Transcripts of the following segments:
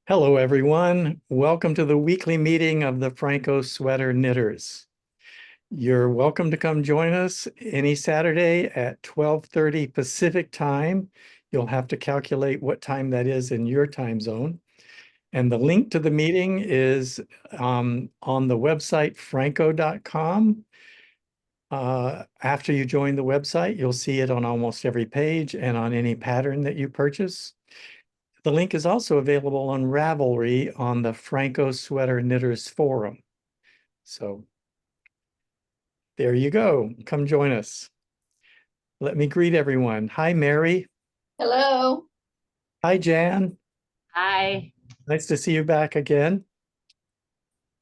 Hello, everyone. Welcome to the weekly meeting of the Phrancko Sweater Knitters. You're welcome to come join us any Saturday at 12:30 Pacific time. You'll have to calculate what time that is in your time zone. And the link to the meeting is on the website phrancko.com. After you join the website, you'll see it on almost every page and on any pattern that you purchase. The link is also available on Ravelry on the Phrancko Sweater Knitters Forum. So there you go. Come join us. Let me greet everyone. Hi, Mary. Hello. Hi, Jan. Hi, Nice to see you back again.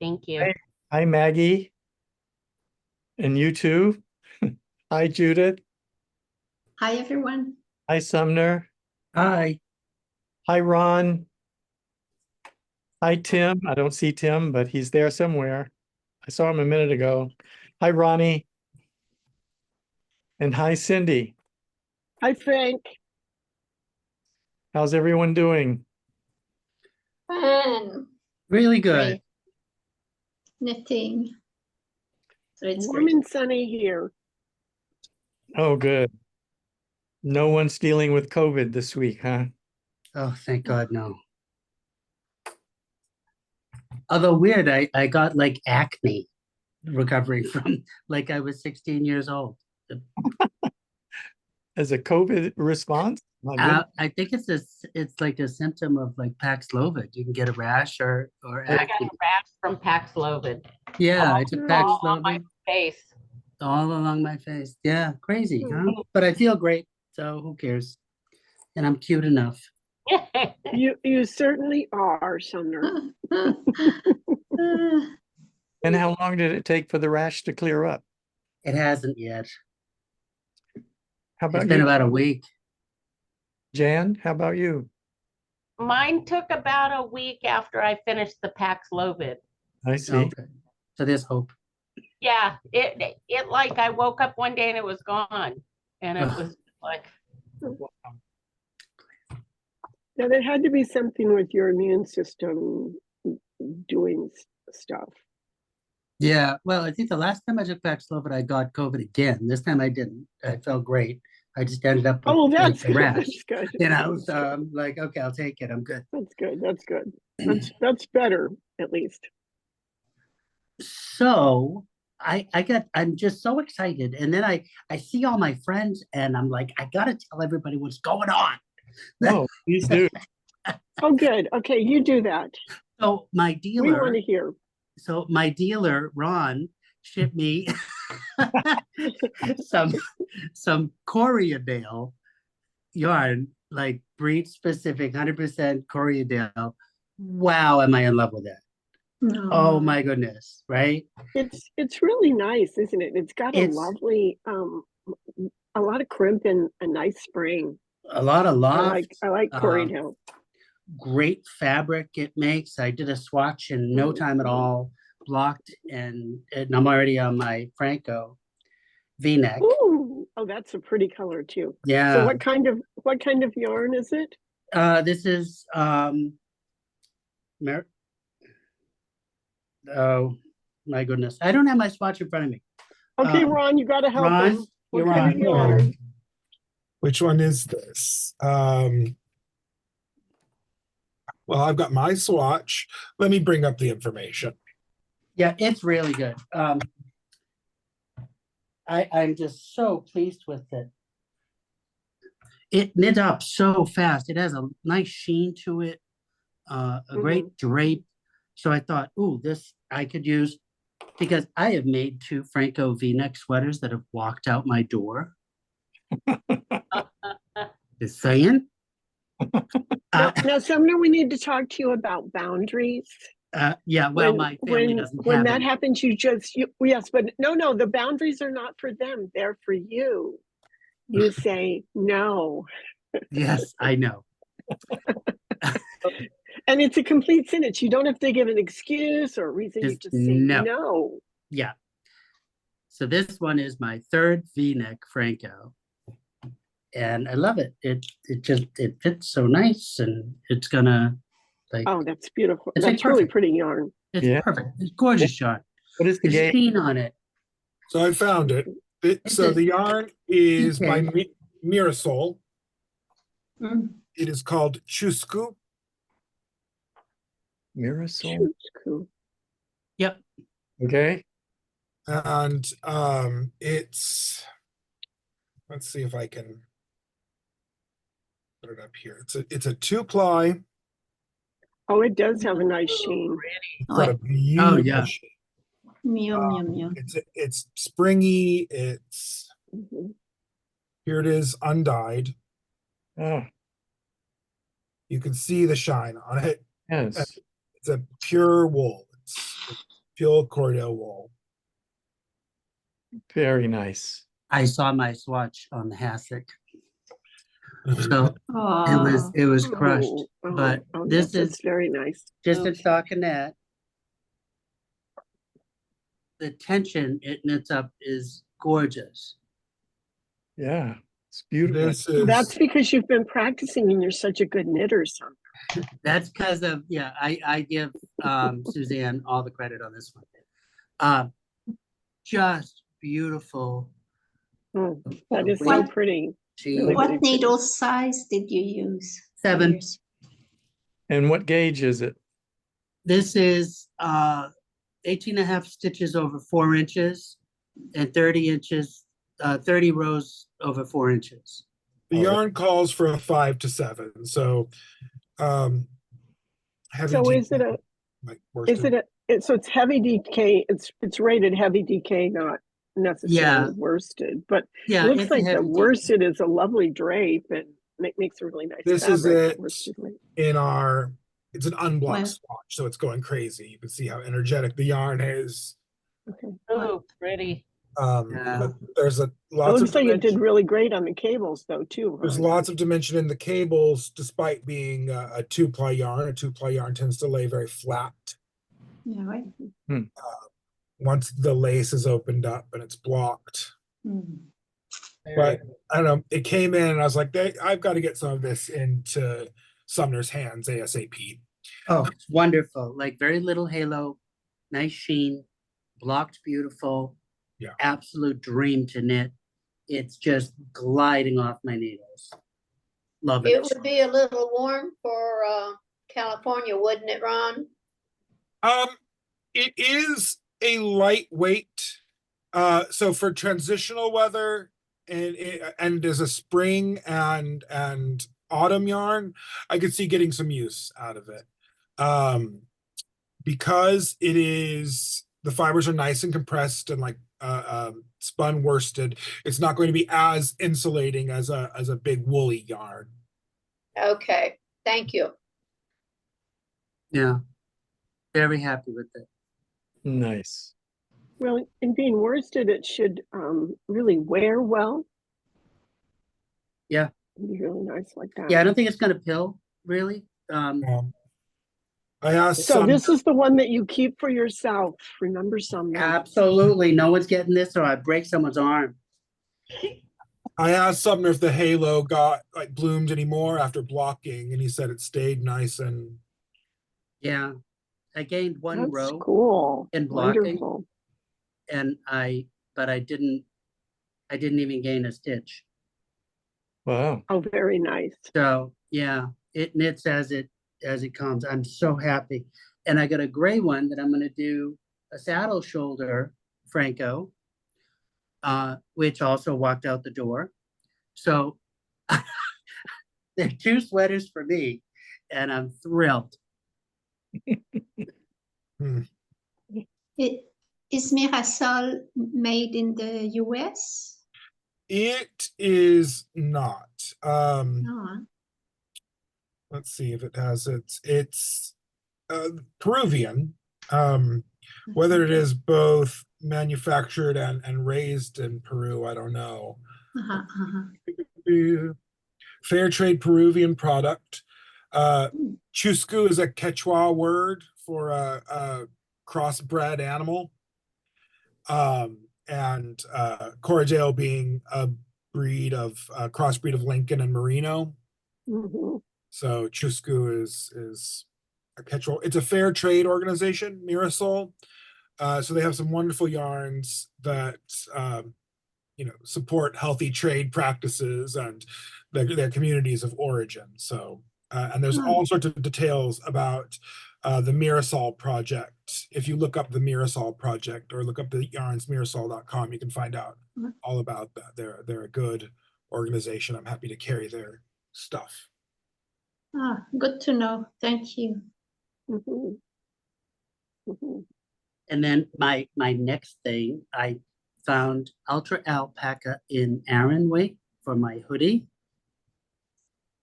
thank you. Hi, hi, Maggie. And you too. Hi, Judith. Hi, everyone. Hi, Sumner. Hi. Hi, Ron. Hi, Tim. I don't see Tim, but he's there somewhere. I saw him a minute ago. Hi, Ronnie. And hi, Cindy. Hi, Frank. How's everyone doing? Fun. Really good. Great. Knitting. So it's Warm great. and sunny here. Oh, good. No one's dealing with COVID this week, huh? Oh, thank God, no. Although weird, I got like acne recovering from like I was 16 years old. As a COVID response? My goodness. I think it's like a symptom of like Paxlovid. You can get a rash or I got acne. a rash from Paxlovid Yeah, I all took on my Paxlovid face. all along my face. Yeah, crazy, huh? But I feel great, so who cares? And I'm cute enough. You certainly are, Sumner. And how long did it take for the rash to clear up? It hasn't yet. How It's about been you, about a week. Jan? How about you? Mine took about a week after I finished the Paxlovid. I see. Okay, so there's hope. Yeah, it like I woke up one day and it was gone. And it Ugh. was like, Now, there had to be something with your immune system doing stuff. Yeah, well, I think the last time I took Paxlovid, I got COVID again. This time I didn't. I felt great. I just ended up with Oh, like that's a good. rash, That's good. you know. So I'm like, okay, I'll take it. I'm good. That's good. That's good. That's better, at least. So I'm just so excited, and then I see all my friends, and I'm like, I gotta tell everybody what's going on. No, please do. Oh, good. Okay, you do that. So my We want dealer, to hear. so my dealer Ron shipped me some Corriedale yarn, like breed specific, 100% Corriedale. Wow, am I in love with it? Oh my goodness, right? It's really nice, isn't it? It's got a It's lovely a lot of crimp and a nice spring. a lot of loft. I like Corriedale. Great fabric it makes. I did a swatch in no time at all, blocked, and I'm already on my Phrancko V-neck. Ooh, oh, that's a pretty color too. So Yeah. what kind of yarn is it? This is oh my goodness. I don't have my swatch in front of me. Okay, Ron, you got to help Ron, him. What you're kind on. of yarn? Which one is this? Well, I've got my swatch. Let me bring up the information. Yeah, it's really good. I'm just so pleased with it. It knit up so fast. It has a nice sheen to it, a great drape. So I thought, ooh, this I could use, because I have made 2 Phrancko V-neck sweaters that have walked out my door. Just saying. Now, Sumner, we need to talk to you about boundaries. Yeah, well, my family doesn't when have that any. happens, yes, but no, the boundaries are not for them. They're for you. You say no. Yes, I know. And it's a complete sentence. You don't have to give an excuse or a reason. You Just just say no. no. Yeah. So this one is my 3rd V-neck Phrancko, and I love it. It fits so nice, and it's gonna Like, Oh, that's beautiful. It's like That's really perfect. pretty yarn. it's Yeah. perfect. It's gorgeous yarn. What is the The gauge? sheen on it. So I found it. It's So a- the yarn is by Okay. Mirasol. Mm. It is called Chusku. Mirasol? Shoot, cool. Yep. Okay. And it's, let's see if I can put it up here. It's a 2-ply. Oh, it does have a nice sheen. It's got a Oh, beautiful yeah. shape. Meow, meow, meow. It's springy. It's, Mhm. here it is undyed. Oh, You can see the shine on it. yes. It's a pure wool. It's pure Cordell wool. Very nice. I saw my swatch on the hassock. So Oh, it was crushed. Oh, oh, But oh, this yes, is it's very nice. just a Okay. stockinette. The tension it knits up is gorgeous. Yeah, it's beautiful. This is, That's because you've been practicing and you're such a good knitter, son. That's because of, yeah, I give Suzanne all the credit on this one. Just beautiful. Oh, that The is so weight, pretty. she- Really what pretty. needle size did you use? for 7. yours? And what gauge is it? This is 18 and a half stitches over 4 inches and 30 inches, 30 rows over 4 inches. the All right. yarn calls for a 5 to 7. So, heavy. So is DK, it a, like is it worsted. so it's heavy DK, it's rated heavy DK, not necessarily Yeah. worsted, but Yeah, it looks it's a like the heavy worsted is a lovely drape and makes a really nice This is fabric. it. Worsted weight. In our, it's an unblocked Wow. swatch, so it's going crazy. You can see how energetic the yarn is. Okay. Oh, pretty. Yeah. But there's It lots of looks like it did dimension. really great on the cables though, too. There's huh? lots of dimension in the cables, despite being a 2-ply yarn. A 2-ply yarn tends to lay very flat. Yeah, right. Once the lace is opened up and it's blocked. Mm. But I don't know, it came in and I was like, I've got to get some of this into Sumner's hands ASAP. Oh, it's wonderful. Like very little halo, nice sheen, blocked beautiful. Yeah. Absolute dream to knit. It's just gliding off my needles. Love It it. would be a little warm for California, wouldn't it, Ron? It is a lightweight. So for transitional weather and as a spring and autumn yarn, I could see getting some use out of it. Because it is, the fibers are nice and compressed and like spun worsted, it's not going to be as insulating as a big woolly yarn. Okay, thank you. Yeah. Very happy with it. Nice. Well, in being worsted, it should really wear well. Yeah. It'd be really nice like that. Yeah, I don't think it's gonna pill, really. I asked So some, this is the one that you keep for yourself. Remember, some Absolutely. No one's getting this or I break someone's arm. I asked Sumner if the halo got like bloomed anymore after blocking, and he said it stayed nice and Yeah. I gained 1 That's row cool. in blocking. Wonderful. and but I didn't even gain a stitch. Wow. Oh, very nice. So yeah, it knits as it comes. I'm so happy. And I got a gray one that I'm gonna do a saddle shoulder Phrancko, which also walked out the door. So there are 2 sweaters for me, and I'm thrilled. It is Mirasol made in the US? it is not. No. Let's see if it has it's Peruvian. Whether it is both manufactured and raised in Peru, I don't know. Uh-huh, uh-huh. Fair trade Peruvian product. Chusku is a Quechua word for a crossbred animal. And Corriedale being a crossbreed of Lincoln and Merino. Mhm. So Chusku is catch-all. It's a fair trade organization, Mirasol. So they have some wonderful yarns that support healthy trade practices and their communities of origin. So and there's all sorts of details about the Mirasol project. If you look up the Mirasol project or look up the yarns mirasol.com, you can find out all about that. They're a good organization. I'm happy to carry their stuff. Good to know. Thank you. Mhm. Mhm. And then my next thing, I found Ultra Alpaca in Aran weight for my hoodie.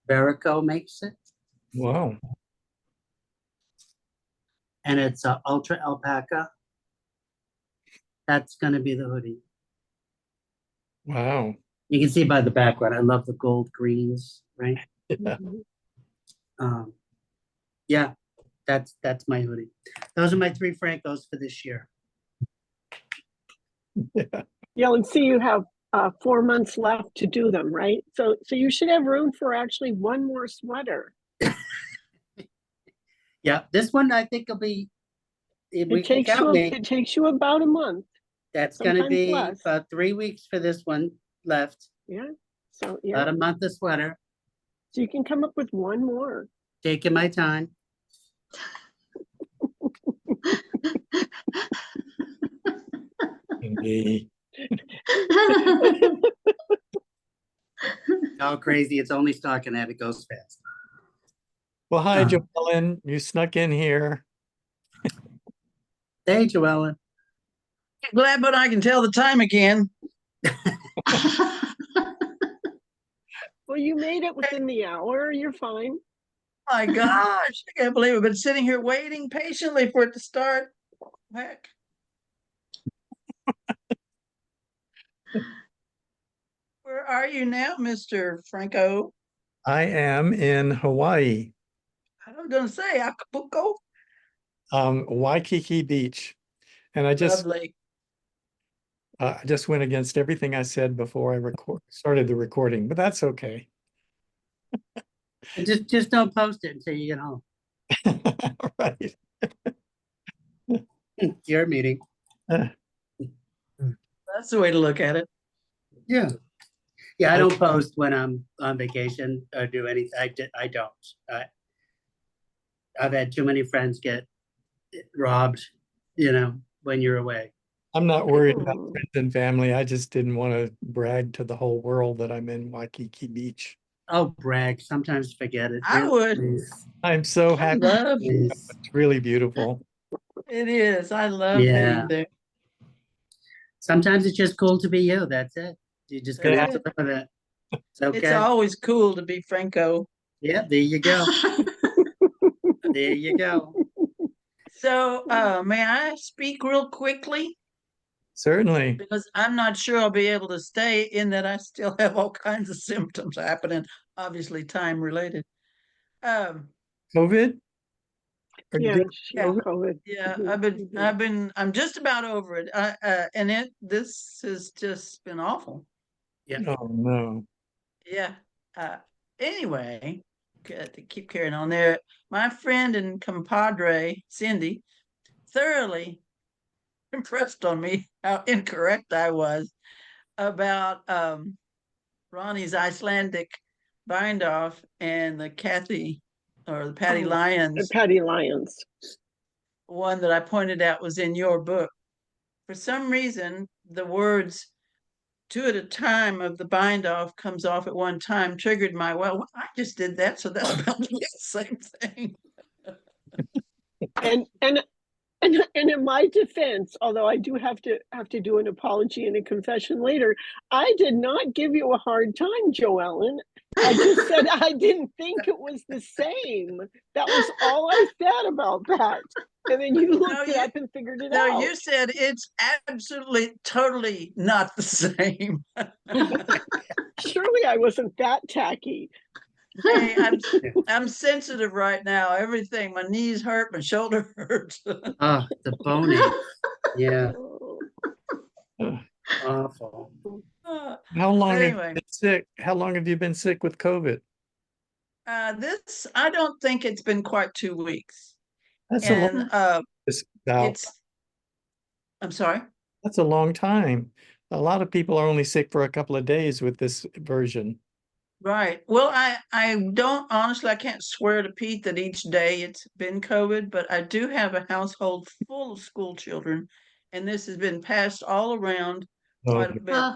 Phrancko makes it, Wow. and it's a Ultra Alpaca. That's gonna be the hoodie. Wow. You can see by the background, I love the gold greens, right? Yeah. Yeah, that's my hoodie. Those are my 3 Phrankkos for this year. Yeah, and see, you have 4 months left to do them, right? So you should have room for actually one more sweater. Yeah, this one I think will be, if we It can takes count me, it takes you about a month. that's gonna sometimes be less. about 3 weeks for this one left. Yeah. So About yeah, a month of sweater, so you can come up with one more. taking my time. Indeed. Oh, crazy, it's only stockinette, it goes fast. Well, hi, Uh-huh. Joellen. You snuck in here. Hey, Joellen. Glad, but I can tell the time again. Well, you made it within the hour. You're fine. My gosh, I can't believe I've been sitting here waiting patiently for it to start. Heck. Where are you now, Mr. Phrancko? I am in Hawaii, I was gonna say Acapulco. Waikiki Beach. And I Lovely. just went against everything I said before I started the recording, but that's okay. And just don't post it until you get home. Right. Your meeting. That's the way to look at it. Yeah. Yeah, I don't post when I'm on vacation or do anything. I don't. I've had too many friends get robbed, when you're away. I'm not worried about Oh. friends and family. I just didn't want to brag to the whole world that I'm in Waikiki Beach. Oh, brag. Sometimes forget it. I would. Please. I'm so I happy. love Please. It's really beautiful. it is. I love Yeah. being there. Sometimes it's just cool to be you. That's it. You just gonna have to Yeah. live with it. It's It's okay. always cool to be Phrancko. Yeah, there you go. There you go. So, may I speak real quickly? Certainly. Because I'm not sure I'll be able to stay, in that I still have all kinds of symptoms happening, obviously time related. COVID? Or Yeah, did- she had COVID. Yeah, Mhm. I'm just about over it. And this has just been awful. Oh, no. Yeah. Anyway, got to keep carrying on there. My friend and compadre, Cindy, thoroughly impressed on me how incorrect I was about Ronnie's Icelandic bind off and the Kathy or the Patty Oh, Lyons Patty Lyons. one that I pointed out was in your book. For some reason, the words 2 at a time of the bind off comes off at one time triggered my, well, I just did that, so that's about the same thing. And in my defense, although I do have to do an apology and a confession later, I did not give you a hard time, Joellen. I just said I didn't think it was the same. That was all I said about that. And then you looked it up and figured it No, out. you said it's absolutely, totally not the same. Surely I wasn't that tacky. Hey, I'm sensitive right now. Everything, my knees hurt, my shoulder hurts. Oh, the boning. Yeah, Uh, awful. How long have you Anyway. been sick? How long have you been sick with COVID? I don't think it's been quite 2 weeks. That's a long, And about, I'm sorry. that's a long time. A lot of people are only sick for a couple of days with this version. Right. Well, I don't honestly, I can't swear to Pete that each day it's been COVID, but I do have a household full of school children, and this has been passed all around quite a bit. Uh,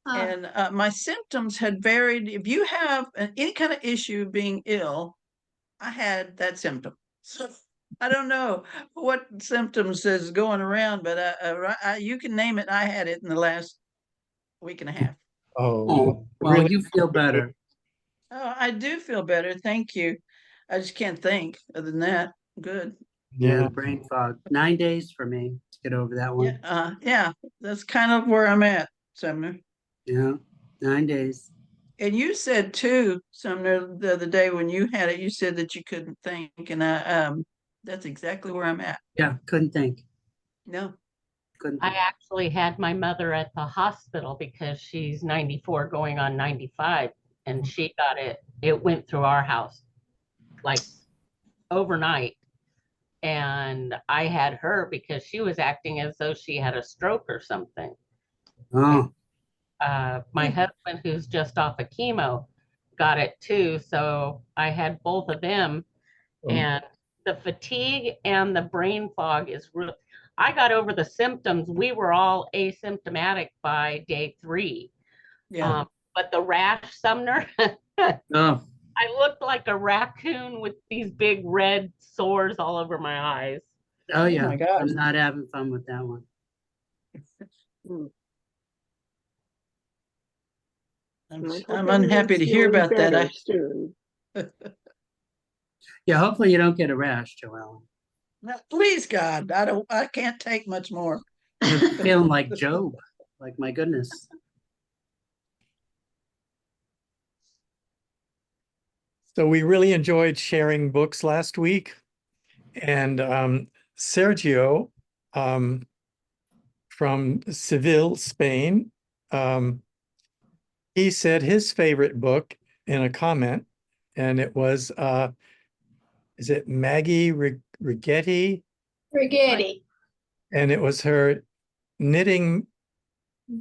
And my symptoms had varied. If you have any kind of issue being ill, I had that symptom. So I don't know what symptoms is going around, but you can name it. I had it in the last week and a half. Oh, Oh, well, really? you feel better. Oh, I do feel better. Thank you. I just can't think. Other than that, good. Yeah, Yeah. brain fog. 9 days for me to get over that one. Yeah, that's kind of where I'm at, Sumner. Yeah, 9 days. And you said too, Sumner, the other day when you had it, you said that you couldn't think, and that's exactly where I'm at. Yeah, couldn't think. No. Couldn't I think. actually had my mother at the hospital because she's 94 going on 95, and she got it. It went through our house like overnight. And I had her because she was acting as though she had a stroke or something. Oh, My husband, who's just off of chemo, got it too. So I had both of them, and the fatigue and the brain fog is real. I got over the symptoms. We were all asymptomatic by day 3. Yeah. But the rash, Sumner, oh, I looked like a raccoon with these big red sores all over my eyes. oh yeah. my God. I'm not having fun with that one. I'm I hope I'm unhappy everyone's to hear feeling about that. better soon. Yeah, hopefully you don't get a rash, Joellen. Please God, I can't take much more. You're feeling like Job. Like, my goodness. So we really enjoyed sharing books last week. And Sergio from Seville, Spain, he said his favorite book in a comment, and it was, is it Maggie Rigetti? Spaghetti. And it was her knitting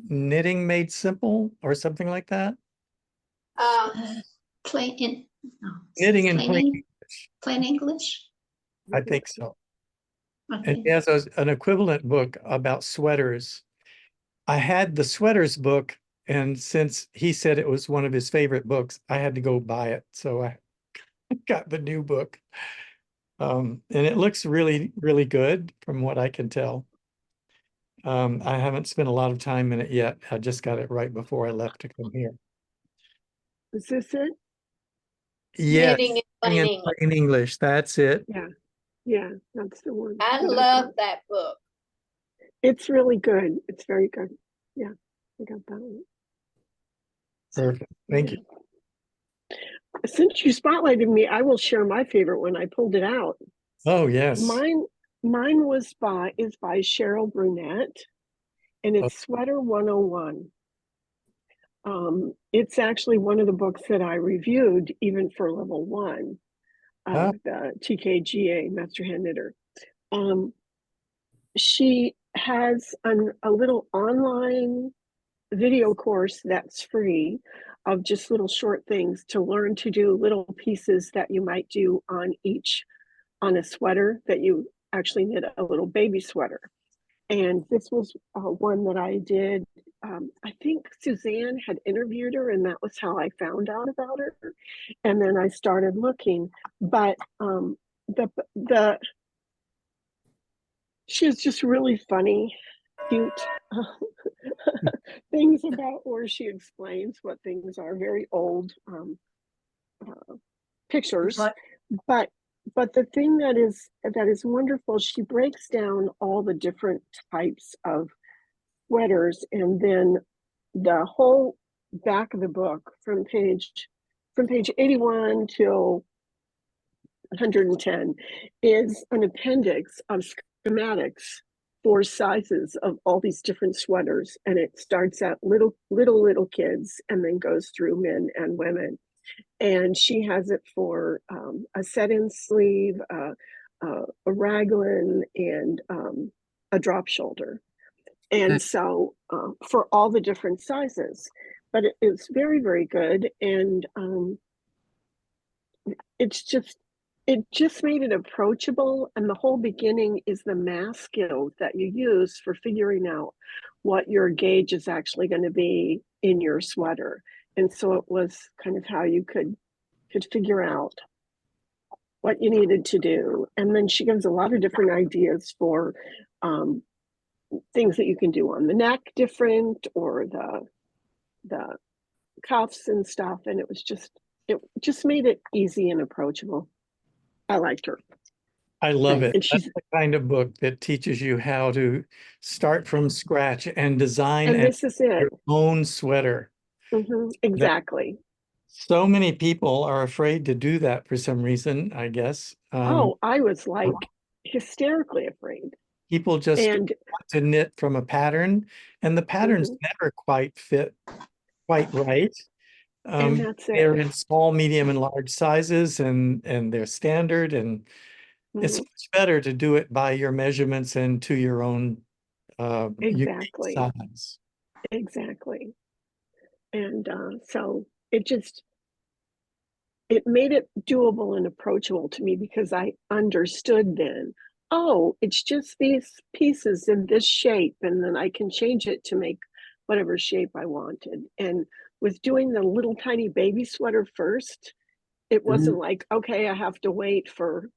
made simple or something like that. plain in no, Knitting in plain English. Plain English. I think so. And Okay. he has an equivalent book about sweaters. I had the sweaters book, and since he said it was one of his favorite books, I had to go buy it. So I got the new book. And it looks really, really good from what I can tell. I haven't spent a lot of time in it yet. I just got it right before I left to come here. Is this it? Yes, Knitting in plain in English. plain English. That's it. Yeah. Yeah, that's the one. I that love got. that book. It's really good. It's very good. Yeah, I got that one. Perfect. Thank you. Since you spotlighted me, I will share my favorite one. I pulled it out. Oh, yes. Mine is by Cheryl Brunette, and it's Sweater 101. It's actually one of the books that I reviewed even for level 1 of the TKGA Master Hand Knitter. She has a little online video course that's free of just little short things to learn to do little pieces that you might do on a sweater that you actually knit a little baby sweater. And this was one that I did. I think Suzanne had interviewed her, and that was how I found out about her. And then I started looking, but she was just really funny, cute things about where she explains what things are, very old pictures. But the thing that is wonderful, she breaks down all the different types of sweaters, and then the whole back of the book from page 81 till 110 is an appendix of schematics for sizes of all these different sweaters, and it starts at little kids and then goes through men and women. And she has it for a set-in sleeve, a raglan and a drop shoulder. And so for all the different sizes, but it's very, very good. And it just made it approachable. And the whole beginning is the math skills that you use for figuring out what your gauge is actually going to be in your sweater. And so it was kind of how you could figure out what you needed to do. And then she gives a lot of different ideas for things that you can do on the neck different, or the cuffs and stuff. And it just made it easy and approachable. I liked her. I love it. And That's she's the kind of book that teaches you how to start from scratch and design and this is it. your own sweater. Exactly. So many people are afraid to do that for some reason, I guess. Oh, I was like hysterically afraid. People just And want to knit from a pattern, and the patterns never quite fit quite right. and that's They're it. in small, medium, and large sizes, and they're standard, and it's much better to do it by your measurements and to your own unique Exactly. size. Exactly. And so it made it doable and approachable to me, because I understood then, oh, it's just these pieces in this shape, and then I can change it to make whatever shape I wanted. And with doing the little tiny baby sweater first, it wasn't like, okay, I have to wait for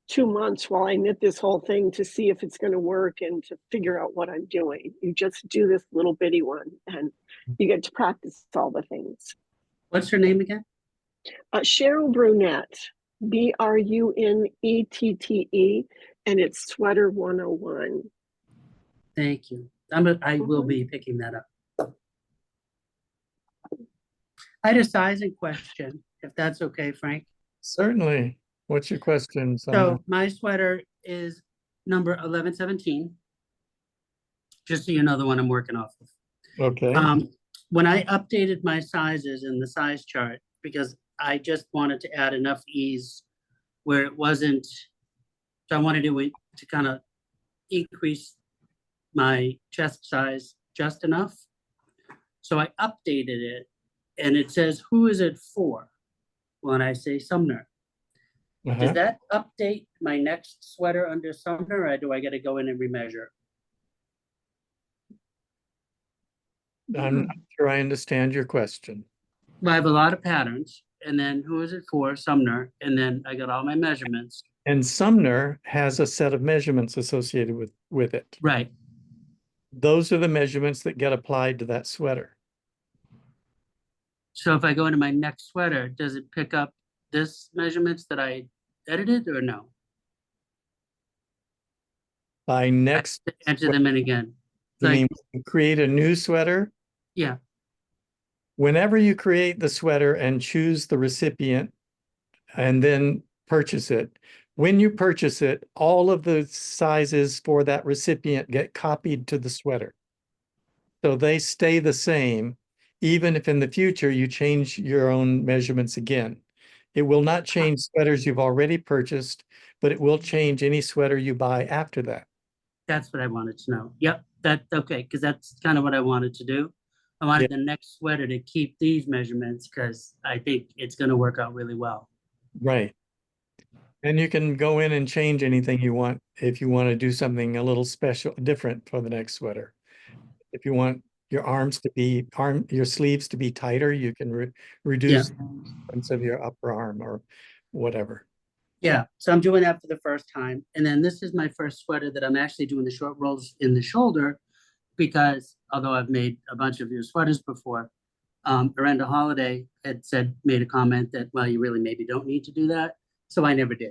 2 months while I knit this whole thing to see if it's going to work and to figure out what I'm doing. You just do this little bitty one, and you get to practice all the things. What's her name again? Cheryl Brunette, Brunettete, and it's Sweater 101. Thank you. I will be picking that up. I had a sizing question, if that's okay, Frank. Certainly. What's your question, Summer? So my sweater is number 1117. Just so you know, the one I'm working off of. Okay. When I updated my sizes in the size chart, because I just wanted to add enough ease where it wasn't, so I wanted to kind of increase my chest size just enough. So I updated it, and it says, who is it for? When I say Sumner. Does that update my next sweater under Sumner, or do I got to go in and remeasure? I'm not sure I understand your question. Well, I have a lot of patterns, and then who is it for? Sumner, and then I got all my measurements. And Sumner has a set of measurements associated with it. Right. Those are the measurements that get applied to that sweater. So if I go into my next sweater, does it pick up this measurements that I edited, or no? By next, Enter them in again. you Like, mean create a new sweater? yeah. Whenever you create the sweater and choose the recipient and then purchase it, when you purchase it, all of the sizes for that recipient get copied to the sweater. So they stay the same, even if in the future you change your own measurements again. It will not change sweaters you've already purchased, but it will change any sweater you buy after that. That's what I wanted to know. Yep, okay, because that's kind of what I wanted to do. I wanted the next sweater to keep these measurements, because I think it's going to work out really well. Right. And you can go in and change anything you want if you want to do something a little special, different for the next sweater. If you want your arms to be, your sleeves to be tighter, you can reduce the difference of your upper arm or whatever. Yeah, so I'm doing that for the first time. And then this is my first sweater that I'm actually doing the short rolls in the shoulder, because although I've made a bunch of your sweaters before, Miranda Holiday made a comment that, well, you really maybe don't need to do that. So I never did,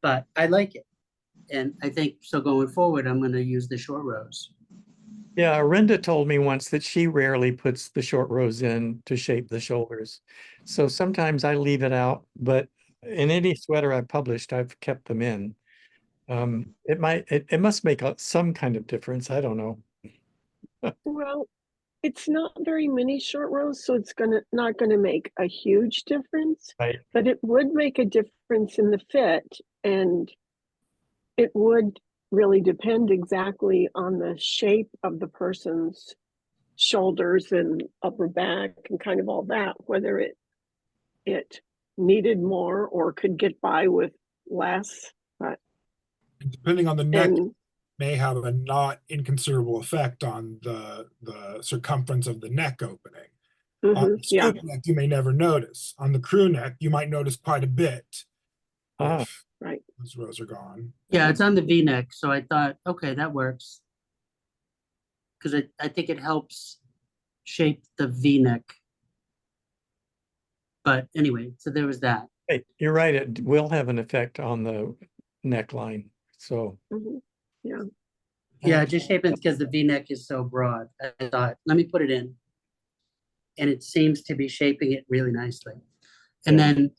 but I like it. And I think so going forward, I'm going to use the short rows. Yeah, Arinda told me once that she rarely puts the short rows in to shape the shoulders. So sometimes I leave it out, but in any sweater I've published, I've kept them in. It must make some kind of difference. I don't know. Well, it's not very many short rows, so it's not gonna make a huge difference. Right. But it would make a difference in the fit And it would really depend exactly on the shape of the person's shoulders and upper back and kind of all that, whether it needed more or could get by with less. But And depending on the neck, and may have a not inconsiderable effect on the circumference of the neck opening. On mhm, the yeah, scoop neck, you may never notice. On the crew neck, you might notice quite a bit Ah, if right. those rows are gone. Yeah, it's on the V-neck, so I thought, okay, that works. Because I think it helps shape the V-neck. But anyway, so there was that. hey, you're right, it will have an effect on the neckline, so. Mhm, yeah. Yeah, just shaping because the V-neck is so broad. I thought, let me put it in. And it seems to be shaping it really nicely. And Yeah. then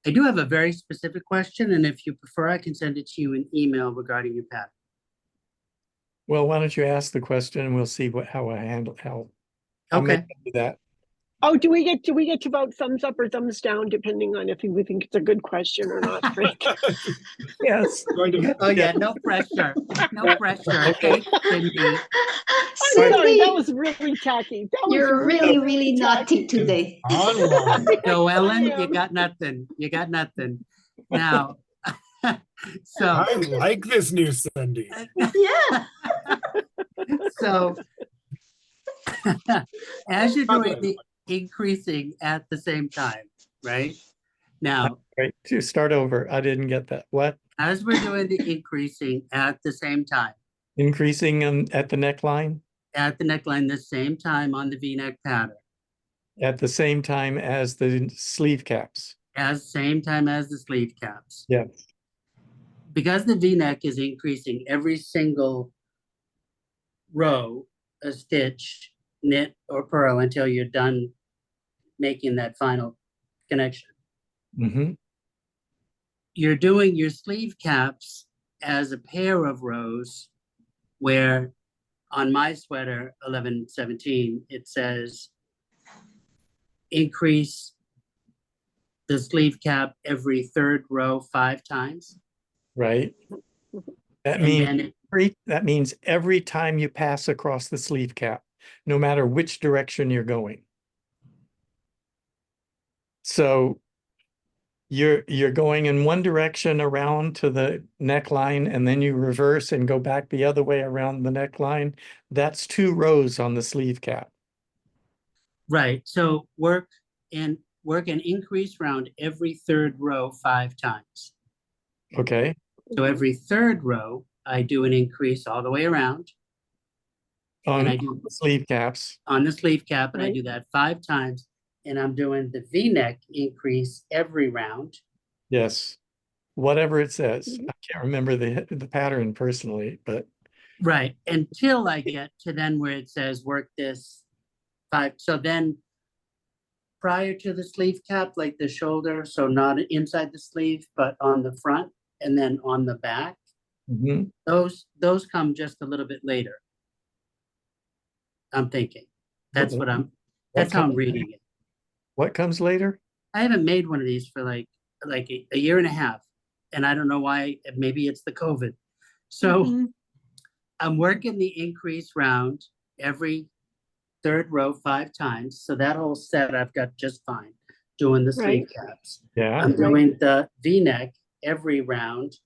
I do have a very specific question, and if you prefer, I can send it to you in email regarding your pattern. Well, why don't you ask the question and we'll see how I handle, I'll make Okay, do that. Oh, do we get to vote thumbs up or thumbs down depending on if we think it's a good question or not, Frank? Yes. Going to- oh yeah, no pressure, no pressure. Okay. Thanks, Cindy. I'm sorry, that Cindy, was really tacky. That was you're really naughty tacky. today. Onward. So Ellen, I you am. got nothing, you got nothing. Now, so, I like this new Cindy. Yeah. so as you're doing the increasing at the same time, right? Now, Right, to start over, I didn't get that. What? as we're doing the increasing at the same time, Increasing at the neckline at the neckline, the same time on the V-neck pattern, at the same time as the sleeve caps. as same time as the sleeve caps. Yeah. Because the V-neck is increasing every single row, a stitch, knit or purl until you're done making that final connection. Mm-hmm. You're doing your sleeve caps as a pair of rows where on my sweater 1117 it says increase the sleeve cap every third row 5 times. Right. That And means then that means every time you pass across the sleeve cap, no matter which direction you're going. So you're going in one direction around to the neckline and then you reverse and go back the other way around the neckline. That's 2 rows on the sleeve cap. right, so work an increase round every third row 5 times. Okay. So every third row I do an increase all the way around On and I do the sleeve caps. on the sleeve cap, and I Right. do that 5 times, and I'm doing the V-neck increase every round. Yes. Whatever it says. Mhm. I can't remember the pattern personally, but Right, until I get to then where it says work this 5. So then prior to the sleeve cap, like the shoulder, so not inside the sleeve, but on the front and then on the back, mhm. those come just a little bit later. I'm thinking. That's What- that's how I'm comes- reading it. What comes later? I haven't made one of these for like a year and a half, and I don't know why. Maybe it's the COVID. So Mhm. I'm working the increase round every third row 5 times. So that whole set I've got just fine. Doing the sleeve caps. Yeah. I'm doing the V-neck every round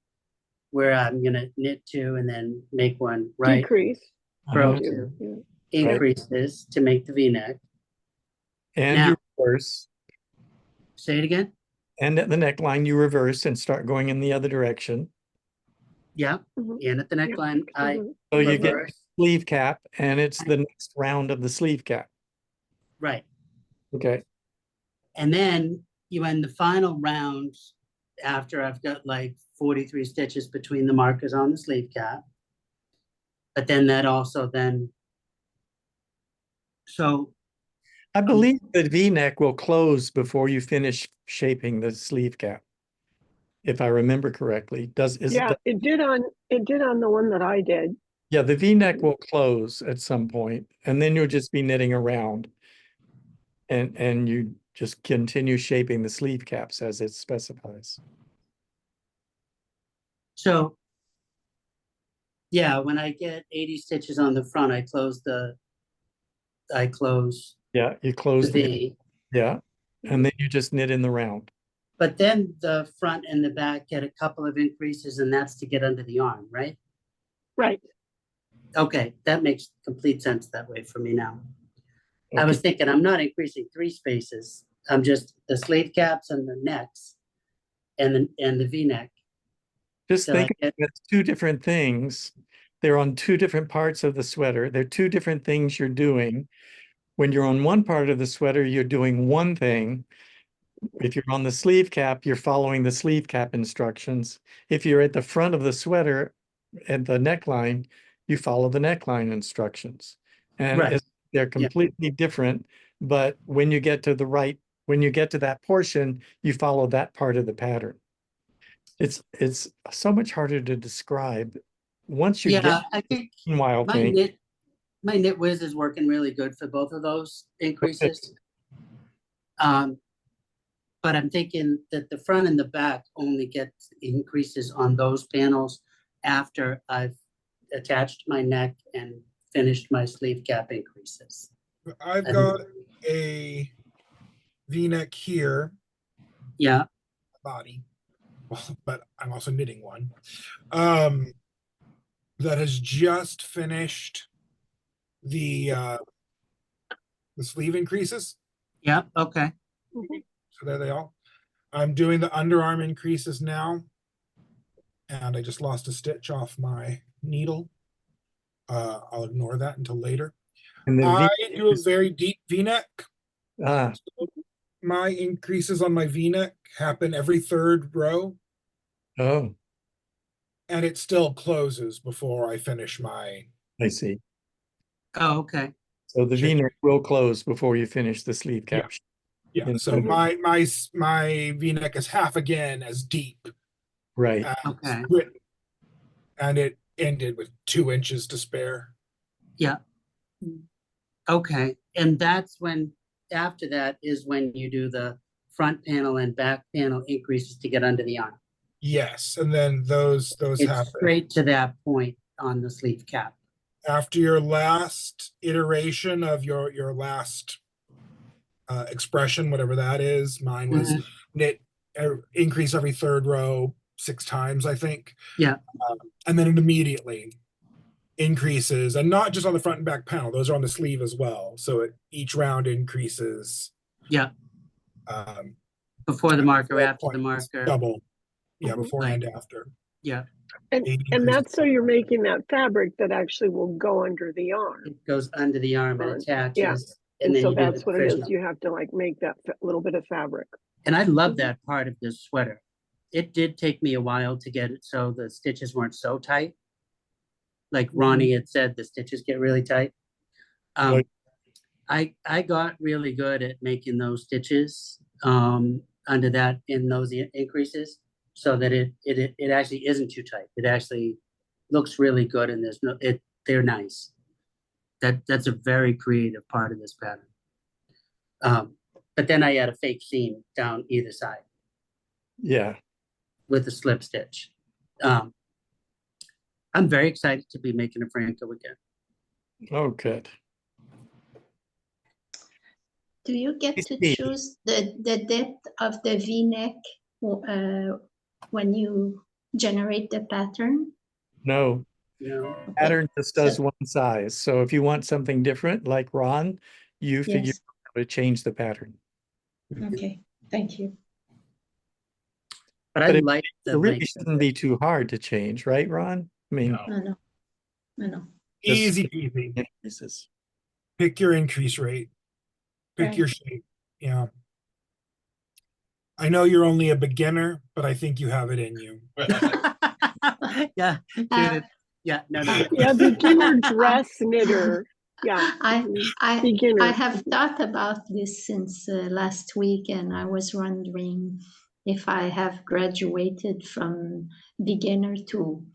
where I'm gonna knit 2 and then make one right, Decrease. purl Uh-huh. 2, Yeah. increase this to make the V-neck. And Now- you reverse. Say it again. And at the neckline, you reverse and start going in the other direction. Yeah, Mhm. and at the neckline, I Mhm. So you get reverse. sleeve cap and it's the next round of the sleeve cap. Right. Okay. And then you end the final round after I've got like 43 stitches between the markers on the sleeve cap. But then that also then, so I believe the V-neck will close before you finish shaping the sleeve cap. If I remember correctly, Yeah, it did on the one that I did. yeah, the V-neck will close at some point and then you'll just be knitting around. And you just continue shaping the sleeve caps as it specifies. So, yeah, when I get 80 stitches on the front, I close Yeah, you the close the, V. yeah, and then you just knit in the round. But then the front and the back get a couple of increases, and that's to get under the arm, right? Right. Okay, that makes complete sense that way for me now. I Okay. was thinking I'm not increasing 3 spaces. I'm just the sleeve caps and the necks and the V-neck. Just So think I of it as two different things. They're on two different parts of the sweater. They're two different things you're doing. When you're on one part of the sweater, you're doing one thing. If you're on the sleeve cap, you're following the sleeve cap instructions. If you're at the front of the sweater at the neckline, you follow the neckline instructions. And Right. they're completely different, but when you get to when you get to that portion, you follow that part of the pattern. It's so much harder to describe. Once you Yeah, get I think the meanwhile my thing, knit whiz is working really good for both of those increases. But I'm thinking that the front and the back only get increases on those panels after I've attached my neck and finished my sleeve cap increases. I've And- got a V-neck here, Yeah, body, but I'm also knitting one. That has just finished the sleeve increases. yeah, okay. So there they are. I'm doing the underarm increases now. And I just lost a stitch off my needle. I'll ignore that until later. and the I V do a very deep V-neck. ah, My increases on my V-neck happen every third row, oh, and it still closes before I finish my. I see. Oh, okay. So the Shape. V-neck will close before you finish the sleeve cap. Yeah, In- so my V-neck is half again as deep Right. as Okay. written, and it ended with 2 inches to spare. Yeah. Okay. And that's when, after that is when you do the front panel and back panel increases to get under the arm. Yes, and then those It's happen straight to that point on the sleeve cap. after your last iteration of your last expression, whatever that is. Mine was knit increase every third row 6 times, I think. Yeah. And then it immediately increases, and not just on the front and back panel; those are on the sleeve as well. So each round increases. Yeah. Um, Before the marker, four after the points, marker. double. Yeah, Mhm. before and after. Yeah. And 80 and increases. that's so you're making that fabric that actually will go under the arm. It goes under the arm and Right. attaches. Yeah. And And then so you do that's the what it is. frisson. You have to like make that little bit of fabric. And I love that part of this sweater. It did take me a while to get it so the stitches weren't so tight. Like Ronnie had said, the stitches get really tight. Right. I got really good at making those stitches under that in those increases so that it actually isn't too tight. It actually looks really good and they're nice. That's a very creative part of this pattern. But then I add a fake seam down either side Yeah. with a slip stitch. I'm very excited to be making a Phrancko again. Oh, good. Do you get to see. choose the depth of the V-neck when you generate the pattern? No, You know, Okay. pattern just does So- one size. So if you want something different, like Ron, you figure Yes. out how to change the pattern. Okay, thank you. but I But it- like the It really length of shouldn't it. be too hard to change, right, Ron? I mean, No. Just- Easy peasy. increases. Pick your increase rate. Pick Right. your shape. Yeah. I know you're only a beginner, but I think you have it in you. Yeah, Judith. Yeah, no. Yeah, beginner dress knitter. Yeah. I Beginner. have thought about this since last week, and I was wondering if I have graduated from beginner to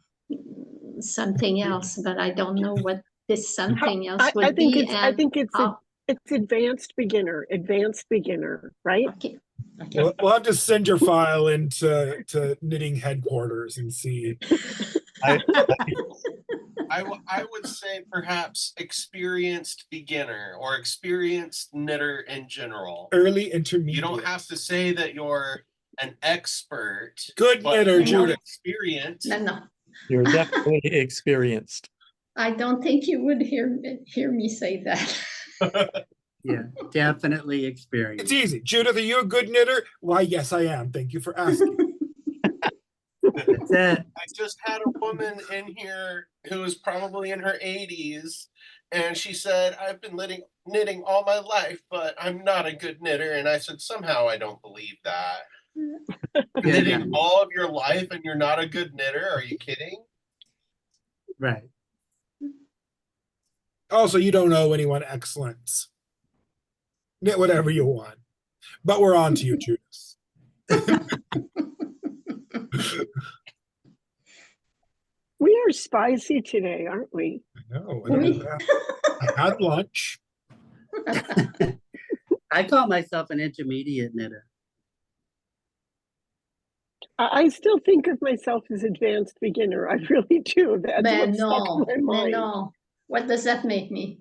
something else, but I don't know what this something else would I think be. it's and it's how- advanced beginner, right? Okay, Okay. We'll have to send your file into knitting headquarters and see. I, I would say perhaps experienced beginner or experienced knitter in general. Early You intermediate. don't have to say that you're an expert. Good but knitter, you're Judith. experienced. No, you're definitely experienced. I don't think you would hear me say that. Yeah, definitely It's experienced. easy. Judith, are you a good knitter? Why, yes, I am. Thank you for asking. That's it. I just had a woman in here who is probably in her 80s, and she said, I've been knitting all my life, but I'm not a good knitter. And I said, somehow I don't believe that. Yeah, Knitting yeah. all of your life and you're not a good knitter? Are you kidding? Right. Also, you don't owe anyone excellence. Knit whatever you want. But we're on to you, Judith. We are spicy today, aren't we? No, Oui. I had lunch. I call myself an intermediate knitter. I still think of myself as advanced beginner. I really do. That's Ben what's stuck no, in my ben mind. no. What does that make me?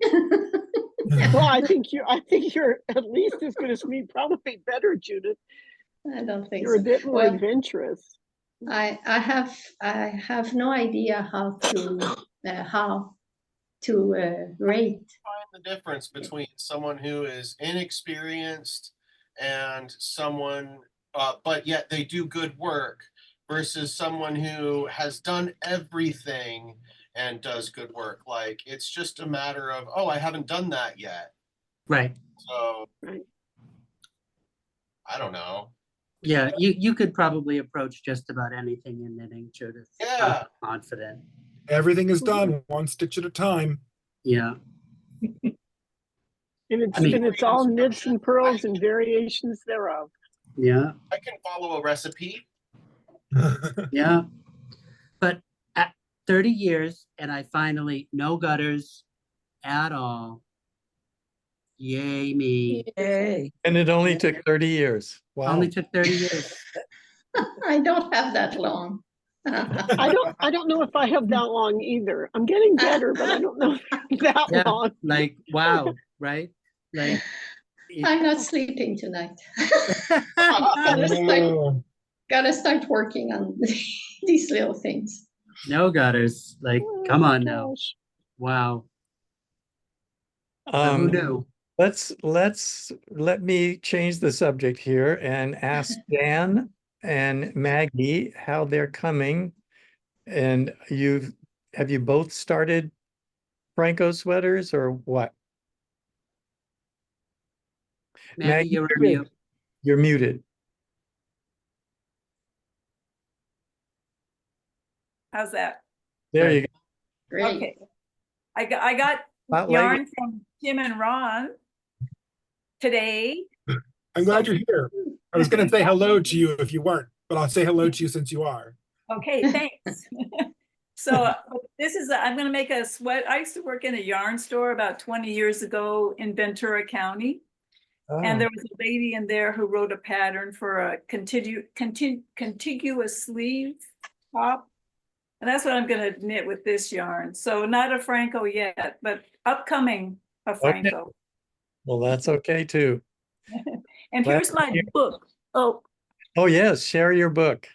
Well, I think you're at least as good as me, probably better, Judith. I don't think You're a so. bit more Well, adventurous. I have no idea how to rate. Find the difference between someone who is inexperienced and someone, but yet they do good work, versus someone who has done everything and does good work. Like, it's just a matter of, oh, I haven't done that yet. Right. So, Right. I don't know. Yeah, you could probably approach just about anything in knitting, Judith. Yeah. I'm confident. Everything is done one stitch at a time. Yeah. And it's I mean- and it's all knits and pearls and variations thereof. Yeah. I can follow a recipe. Yeah. But at 30 years, and I finally, no gutters at all. Yay me. Yay. And it only took 30 years. Wow. Only took 30 years. I don't have that long. I don't know if I have that long either. I'm getting better, but I don't know if that Yeah. long. Like, wow, right? Like, I'm not sleeping tonight. Oh, Gotta start working on these little things. no gutters. Like, come on now. Gosh. Wow. But who knew? Let me change the subject here and ask Dan and Maggie how they're coming. And have you both started Phrancko sweaters or what? Maggie, you're on you're mute. You're muted. How's that? There you go. Great. Okay. I got Not yarn from Tim and Ron today. I'm glad you're here. I was going to say hello to you if you weren't, but I'll say hello to you since you are. Okay, thanks. So I'm going to make a sweat. I used to work in a yarn store about 20 years ago in Ventura County. And Oh, there was a lady in there who wrote a pattern for a contiguous sleeve top. And that's what I'm going to knit with this yarn. So not a Phrancko yet, but upcoming a Okay. Phrancko. well, that's okay too. And Glad here's to my hear. book. Oh, Oh, yes, share your book.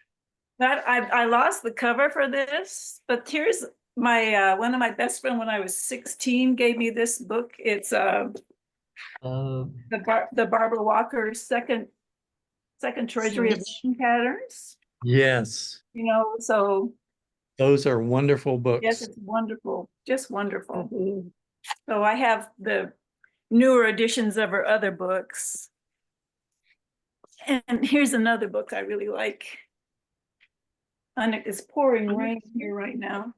that I lost the cover for this, but here's my one of my best friend when I was 16 gave me this book. It's the Barbara Walker's second treasury of Switch. patterns. Yes, You know, so those are wonderful yes, books. it's wonderful, just wonderful. Mhm. So I have the newer editions of her other books. And here's another book I really like. And it's pouring rain here right now.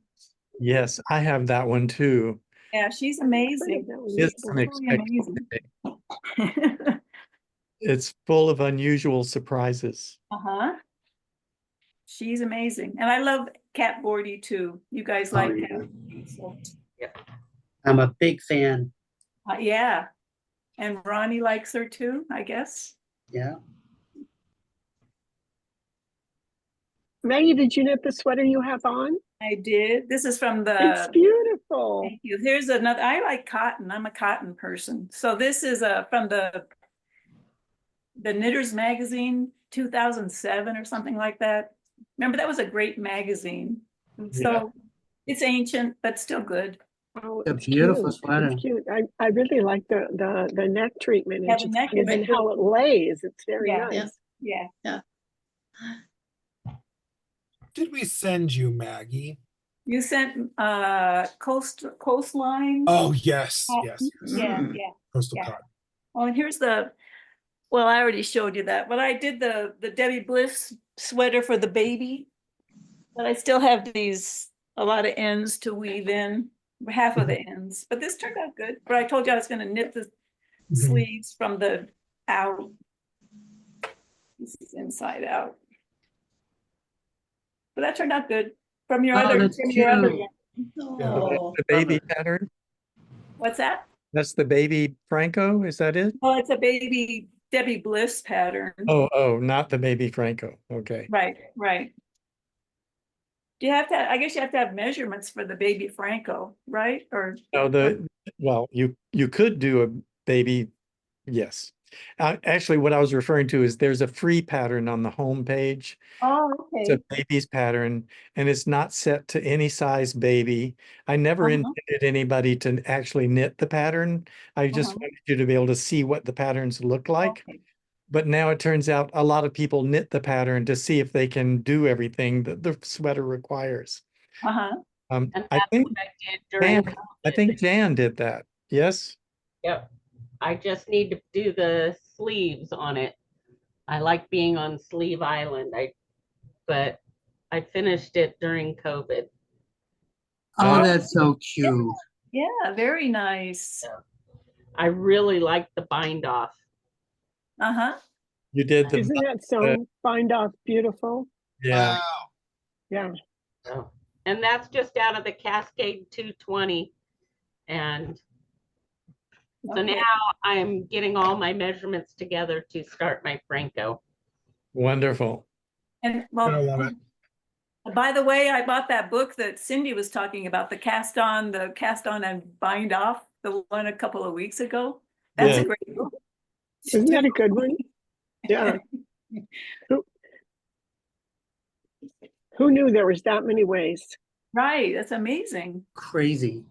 Yes, I have that one too. Yeah, she's amazing. That was It's cool. unexpected. Amazing. It's full of unusual surprises. Uh-huh. She's amazing. And I love Kat Bordy too. You guys Oh, like yeah. Kat? So, I'm a big fan. yeah. And Ronnie likes her too, I guess. Yeah. Maggie, did you knit the sweater you have on? I did. This is from It's the, beautiful. thank you. Here's another, I like cotton. I'm a cotton person. So this is from the Knitters Magazine, 2007 or something like that. Remember, that was a great magazine. So it's ancient, but still good. Oh, A it's beautiful cute. sweater. It's cute. I really like the neck treatment. Yeah, It's the just neck and is how it lays. It's very Yeah. nice. Yeah. Did we send you, Maggie? You sent coastline. Oh, yes, yes. Yeah, Mm. yeah. Coastal Yeah. cotton. Oh, and here's well, I already showed you that, but I did the Debbie Bliss sweater for the baby. But I still have a lot of ends to weave in, half of the ends, but this turned out good. But I told you I was gonna knit the sleeves from the out. This is inside out. But that turned out good. From your Oh, other, that's from your other, cute. Oh, The baby pattern? what's that? That's the baby Phrancko, is that it? Oh, it's a baby Debbie Bliss pattern. Oh, not the baby Phrancko. Okay. Right. Do you have to, I guess you have to have measurements for the baby Phrancko, right? Or, No, well, you could do a baby, yes. Actually, what I was referring to is there's a free pattern on the home page. oh, It's okay. a baby's pattern, and it's not set to any size baby. I never intended anybody to actually knit the pattern. I just wanted you to be able to see what the patterns look like. Okay. But now it turns out a lot of people knit the pattern to see if they can do everything that the sweater requires. Uh-huh. And I that's think what I did during COVID. Jan did that. Yes. Yep. I just need to do the sleeves on it. I like being on Sleeve Island. But I finished it during COVID. Oh, that's so cute. Yeah, very nice. I really like the bind off. Uh-huh. You did the Isn't that so bind off beautiful? yeah. Wow. Yeah. So, and that's just out of the Cascade 220. And so Okay. now I'm getting all my measurements together to start my Phrancko. Wonderful. And I love it. by the way, I bought that book that Cindy was talking about, the cast on and bind off, the one a couple of weeks ago. That's Yeah. a great book. Isn't that a good one? Yeah. Who knew there was that many ways? Right, that's amazing. Crazy.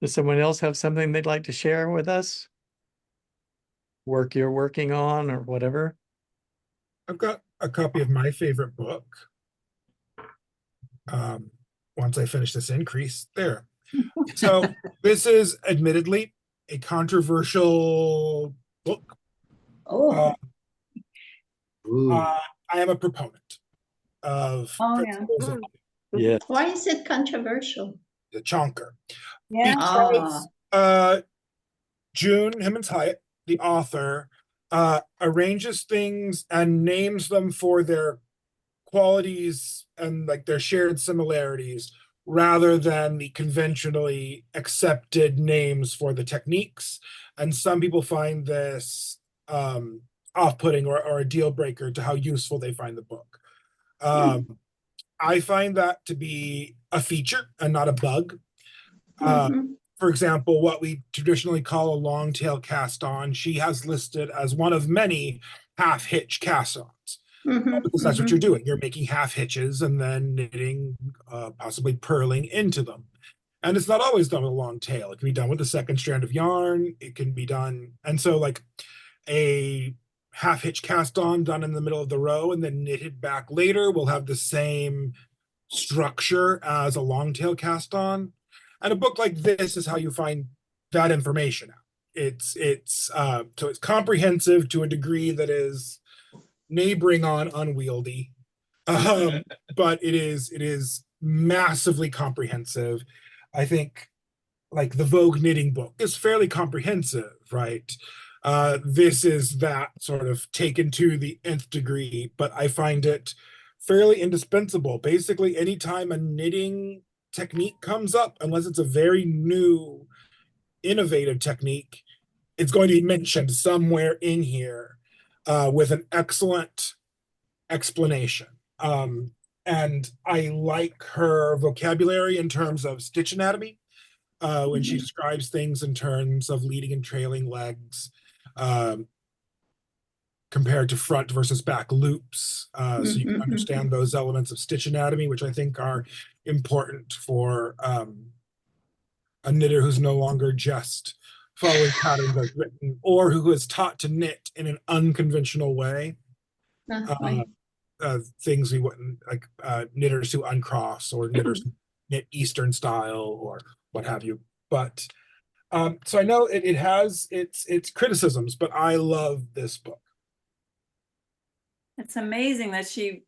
Does someone else have something they'd like to share with us? Work you're working on or whatever? I've got a copy of my favorite book. Once I finish this increase, there. So this is admittedly a controversial book. oh, Ooh. I am a proponent of Oh, yeah. principles of Yeah. why is it controversial? the chonker. Yeah. Ah, June Himmons Hyatt, the author, arranges things and names them for their qualities and like their shared similarities rather than the conventionally accepted names for the techniques. And some people find this off-putting or a deal breaker to how useful they find the book. I find that to be a feature and not a bug. mhm. For example, what we traditionally call a long tail cast on, she has listed as one of many half hitch cast ons. Mhm, Because that's what mhm. you're doing. You're making half hitches and then knitting, possibly purling into them. And it's not always done with a long tail. It can be done with a second strand of yarn. It can be done. And so, like a half hitch cast on done in the middle of the row and then knitted back later will have the same structure as a long tail cast on. And a book like this is how you find that information out. So it's comprehensive to a degree that is neighboring on unwieldy, but it is massively comprehensive. I think like the Vogue knitting book is fairly comprehensive, right? This is that sort of taken to the nth degree, but I find it fairly indispensable. Basically, anytime a knitting technique comes up, unless it's a very new, innovative technique, it's going to be mentioned somewhere in here with an excellent explanation. And I like her vocabulary in terms of stitch anatomy, when she describes things in terms of leading and trailing legs, compared to front versus back loops. So you can understand those elements of stitch anatomy, which I think are important for a knitter who's no longer just following patterns as written, or who is taught to knit in an unconventional way. Things we wouldn't like, knitters who uncross, or knitters who knit Eastern style, or what have you. But so I know it has its criticisms, but I love this book. It's amazing that she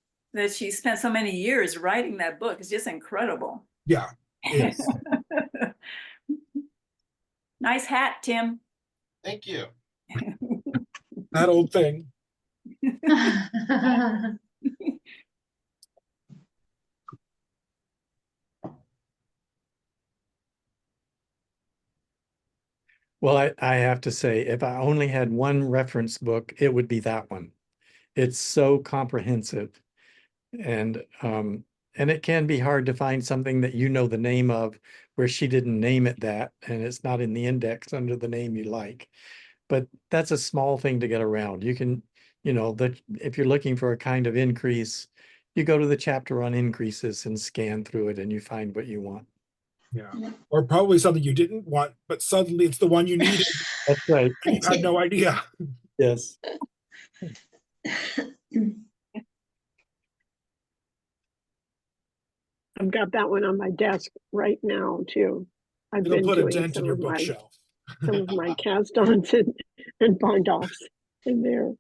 spent so many years writing that book. It's just incredible. Yeah, it is. Nice hat, Tim. Thank you. That old thing. Well, I have to say, if I only had one reference book, it would be that one. It's so comprehensive. And it can be hard to find something that you know the name of where she didn't name it that, and it's not in the index under the name you like. But that's a small thing to get around. You can, if you're looking for a kind of increase, you go to the chapter on increases and scan through it and you find what you want. Yeah. Or probably something you didn't want, but suddenly it's the one you needed. That's right. And you had no idea. Yes. I've got that one on my desk right now too. I've It'll been put a doing dent in some your of my bookshelf. cast-ons and bind-offs in there.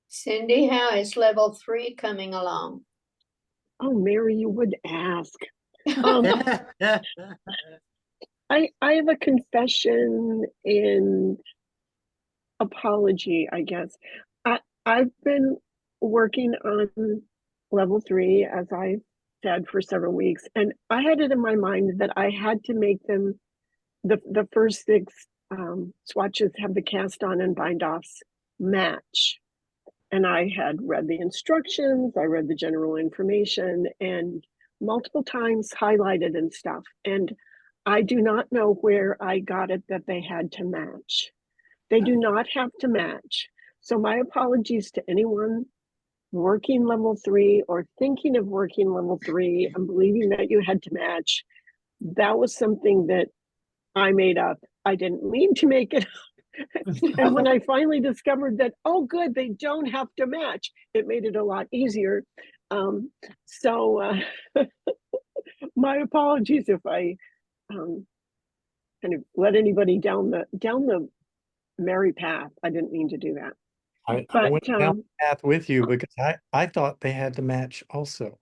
Cindy, how is level 3 coming along? Oh, Mary, you would ask. I have a confession and apology, I guess. I've been working on level 3, as I said, for several weeks, and I had it in my mind that I had to make them the first 6 swatches have the cast on and bind offs match. And I had read the instructions, I read the general information, and multiple times highlighted and stuff. And I do not know where I got it that they had to match. They do not have to match. So my apologies to anyone working level 3 or thinking of working level 3 and believing that you had to match. That was something that I made up. I didn't mean to make it up. And when I finally discovered that, oh, good, they don't have to match, it made it a lot easier. My apologies if I kind of let anybody down the merry path. I didn't mean to do that. I went down the path with you because I thought they had to match also.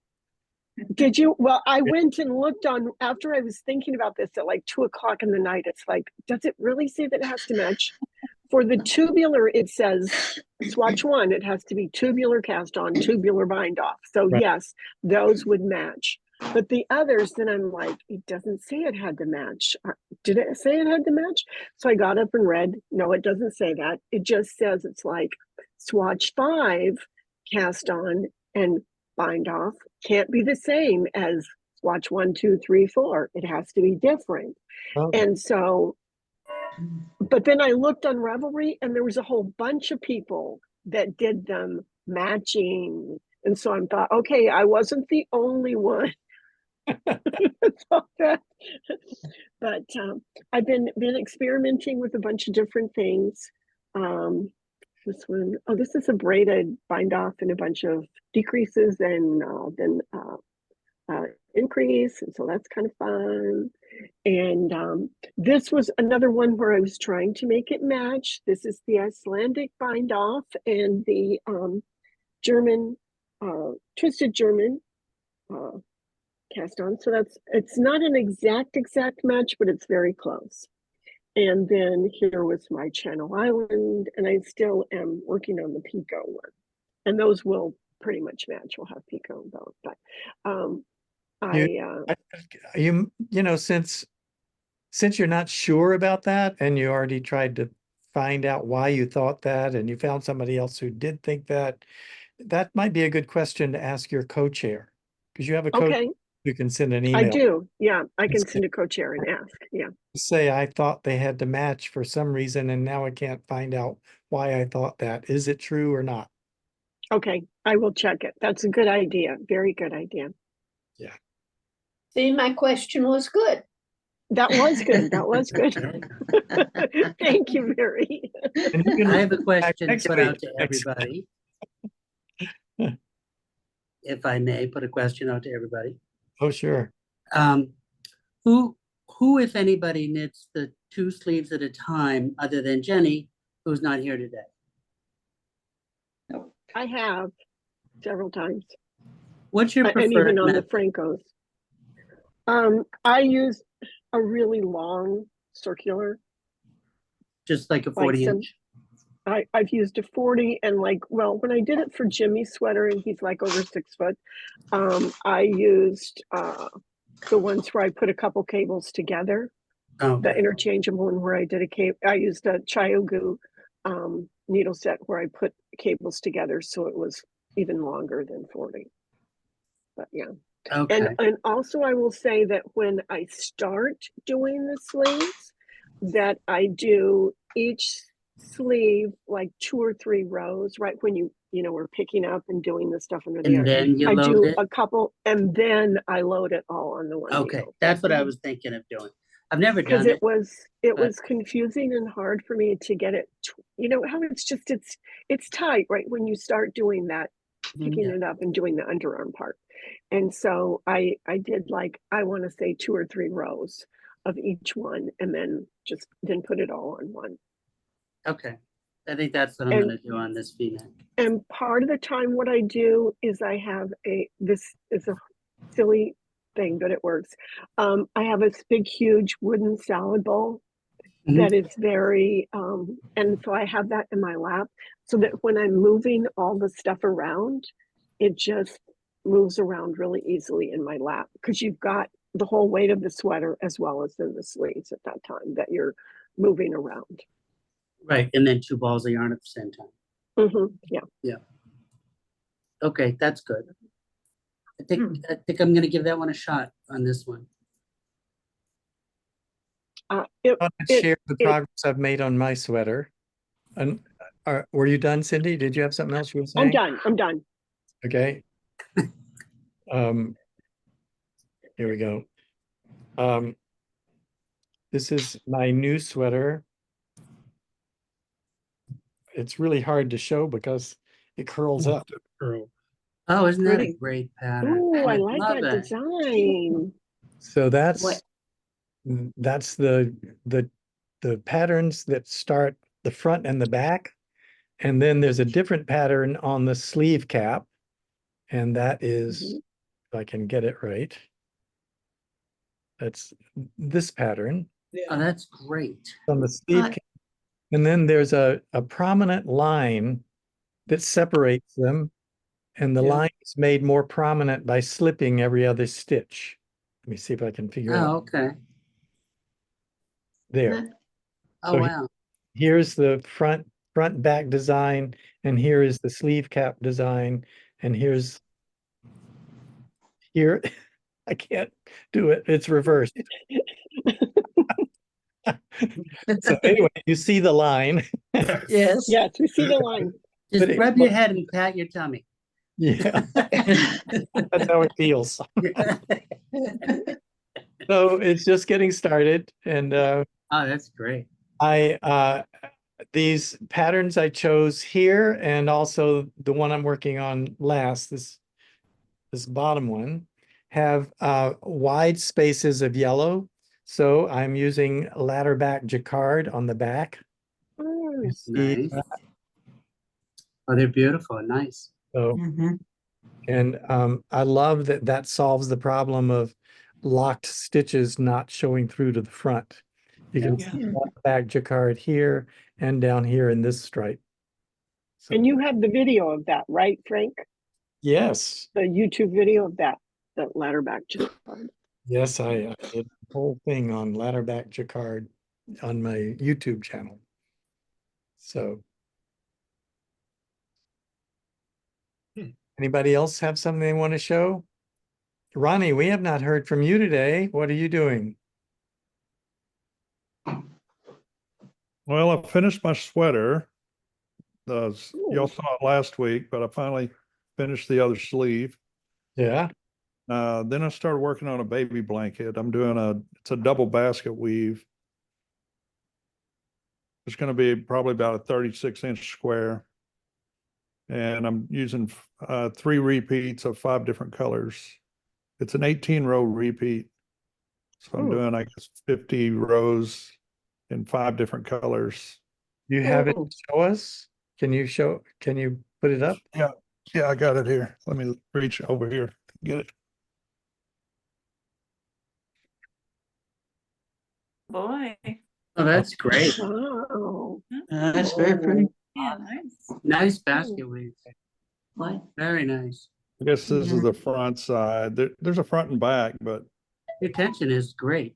Did you? Well, I went and looked on after I was thinking about this at like 2 o'clock in the night. It's like, does it really say that it has to match? For the tubular, it says swatch 1, it has to be tubular cast on, tubular bind off. So Right. Yes, those would match. But the others, then I'm like, it doesn't say it had to match. Did it say it had to match? So I got up and read, no, it doesn't say that. It just says it's like swatch 5 cast on and bind off can't be the same as swatch 1, 2, 3, 4. It has to be different. Oh. And so, but then I looked on Ravelry and there was a whole bunch of people that did them matching. And so I thought, okay, I wasn't the only one. But I've been experimenting with a bunch of different things. This one, oh, this is a braided bind off and a bunch of decreases and then increase, and so that's kind of fun. And this was another one where I was trying to make it match. This is the Icelandic bind off and the German twisted German cast on. So it's not an exact match, but it's very close. And then here was my Channel Island, and I still am working on the Pico one. And those will pretty much match. We'll have Pico and both, but since you're not sure about that and you already tried to find out why you thought that and you found somebody else who did think that, that might be a good question to ask your co-chair. Because you have a coach okay, who can send an I email. do. Yeah, I can send a co-chair and ask. Yeah. Say, I thought they had to match for some reason and now I can't find out why I thought that. Is it true or not? Okay, I will check it. That's a good idea. Very good idea. Yeah. See, my question was good. That was good. That was good. Thank you, Mary. And you can I have a question to next put week, out to next- everybody. If I may, put a question out to everybody. Oh, sure. Who, if anybody, knits the 2 sleeves at a time other than Jenny, who's not here today? I have several times, What's your and preferred even on the method? Phrancos. I use a really long circular. Just like a Like 40 some- inch? I've used a 40 and when I did it for Jimmy's sweater and he's like over 6 foot, I used the ones where I put a couple cables together, Oh, the okay. interchangeable one where I did I used a Chiogu needle set where I put cables together so it was even longer than 40. But yeah. Okay. And also I will say that when I start doing the sleeves, that I do each sleeve like 2 or 3 rows, right when we're picking up and doing the stuff under the And arm. then you I load do it? a couple and then I load it all on the one Okay, needle. that's what I was thinking of doing. I've never Because done it. it but- was confusing and hard for me to get it, how it's tight, right? When you start doing that, picking Yeah. it up and doing the underarm part. And so I did I want to say 2 or 3 rows of each one and then put it all on one. Okay, I think that's what I'm And- gonna do on this V-neck. And part of the time what I do is I have this is a silly thing, but it works. I have this big, huge wooden salad bowl Mhm. that is very, and so I have that in my lap so that when I'm moving all the stuff around, it just moves around really easily in my lap because you've got the whole weight of the sweater as well as in the sleeves at that time that you're moving around. Right, and then 2 balls of yarn at the same time. Yeah. Okay, that's good. I think I'm gonna give that one a shot on this one. I'll It- share the progress I've made on my sweater. And were you done, Cindy? Did you have something else you were saying? I'm done. Okay. Here we go. This is my new sweater. It's really hard to show because it curls up. Girl. Oh, isn't that a Pretty. great pattern? Ooh, I love like that it. design. So What? that's the patterns that start the front and the back. And then there's a different pattern on the sleeve cap. And that is, if I can get it right. That's this pattern Oh, that's great. on the sleeve cap. And then there's a prominent line that separates them. And the Yeah. line is made more prominent by slipping every other stitch. Let me see if I can figure Oh, out okay. there. Oh, So wow. Here's the front back design, and here is the sleeve cap design, and here, I can't do it. It's reversed. So anyway, you see the line. Yes. Yes, we see the line. Just but it- rub your head and pat your tummy. Yeah, that's how it feels. So it's just getting started, and Oh, that's great. these patterns I chose here, and also the one I'm working on last, this bottom one, have wide spaces of yellow. So I'm using ladder back jacquard on the back. Mm. You see Nice. that? Oh, they're beautiful and nice. So, Mhm. and I love that solves the problem of locked stitches not showing through to the front. You can see Yeah. ladder back jacquard here and down here in this stripe. So, And you have the video of that, right, Frank? yes, The YouTube video of that ladderback jacquard. yes, I did the whole thing on ladderback jacquard on my YouTube channel. So. Anybody else have something they want to show? Ronnie, we have not heard from you today. What are you doing? Well, I finished my sweater. Y'all saw it last week, but I finally finished the other sleeve. Yeah. Then I started working on a baby blanket. It's a double basket weave. It's going to be probably about a 36-inch square. And I'm using 3 repeats of 5 different colors. It's an 18-row repeat. So I'm doing, I guess, 50 rows in 5 different colors. You have it show us? Can you put it up? Yeah, I got it here. Let me reach over here, get it. Boy. Oh, that's great. Wow. That's very pretty. Yeah, nice. Nice basket weave. What? Very nice. I guess this is the front side. There's a front and back, but Your tension is great.